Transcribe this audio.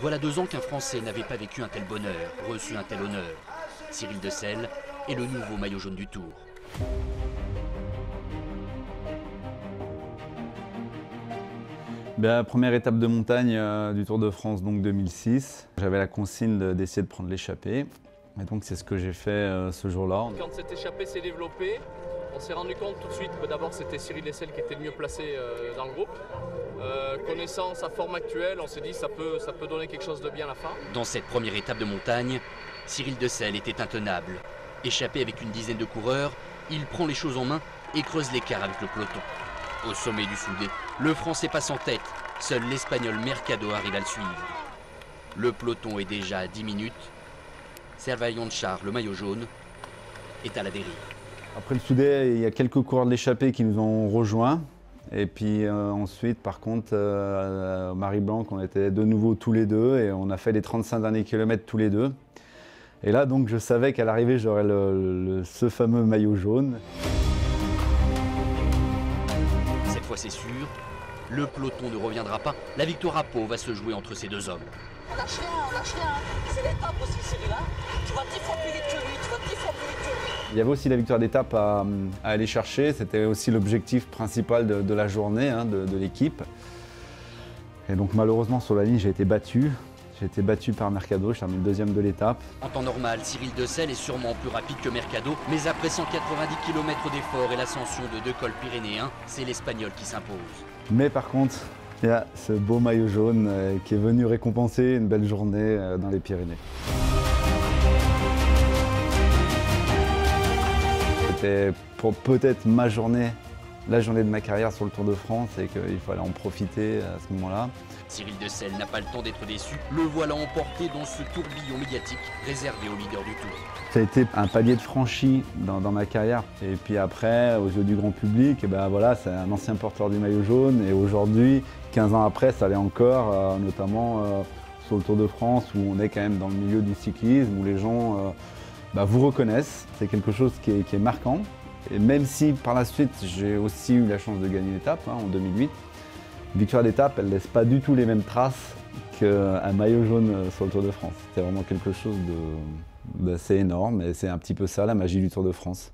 Voilà 2 ans qu'un Français n'avait pas vécu un tel bonheur, reçu un tel honneur. Cyril Decelle est le nouveau maillot jaune du Tour. Première étape de montagne du Tour de France, donc 2006. J'avais la consigne d'essayer de prendre l'échappée. Et donc c'est ce que j'ai fait ce jour-là. Quand cette échappée s'est développée, on s'est rendu compte tout de suite que d'abord c'était Cyril Decelle qui était le mieux placé dans le groupe. Connaissant sa forme actuelle, on s'est dit ça peut donner quelque chose de bien à la fin. Dans cette première étape de montagne, Cyril Decelle était intenable. Échappé avec une dizaine de coureurs, il prend les choses en main et creuse l'écart avec le peloton. Au sommet du soudé, le Français passe en tête. Seul l'Espagnol Mercado arrive à le suivre. Le peloton est déjà à 10 minutes. Servais Yonchar, le maillot jaune, est à la dérive. Après le soudé, il y a quelques coureurs de l'échappée qui nous ont rejoints. Et puis ensuite, par contre, Marie Blanc, on était de nouveau tous les deux et on a fait les 35 derniers kilomètres tous les deux. Et là, donc, je savais qu'à l'arrivée, j'aurais ce fameux maillot jaune. Cette fois, c'est sûr, le peloton ne reviendra pas. La victoire à Pau va se jouer entre ces 2 hommes. On lâche rien. C'est l'étape aussi, Cyril. Tu vas 10 fois plus vite que lui, Il y avait aussi la victoire d'étape à aller chercher. C'était aussi l'objectif principal de la journée, de l'équipe. Et donc malheureusement, sur la ligne, j'ai été battu. J'ai été battu par Mercado, je termine deuxième de l'étape. En temps normal, Cyril Decelle est sûrement plus rapide que Mercado, mais après 190 km d'effort et l'ascension de 2 cols pyrénéens, c'est l'Espagnol qui s'impose. Mais par contre, il y a ce beau maillot jaune qui est venu récompenser une belle journée dans les Pyrénées. C'était pour peut-être ma journée, la journée de ma carrière sur le Tour de France et qu'il fallait en profiter à ce moment-là. Cyril Decelle n'a pas le temps d'être déçu. Le voilà emporté dans ce tourbillon médiatique réservé aux leaders du Tour. Ça a été un palier de franchi dans ma carrière. Et puis après, aux yeux du grand public, voilà, c'est un ancien porteur du maillot jaune. Et aujourd'hui, 15 ans après, ça l'est encore, notamment sur le Tour de France, où on est quand même dans le milieu du cyclisme, où les gens vous reconnaissent. C'est quelque chose qui est marquant. Et même si par la suite, j'ai aussi eu la chance de gagner une étape en 2008, victoire d'étape, elle ne laisse pas du tout les mêmes traces qu'un maillot jaune sur le Tour de France. C'est vraiment quelque chose d'assez énorme et c'est un petit peu ça la magie du Tour de France.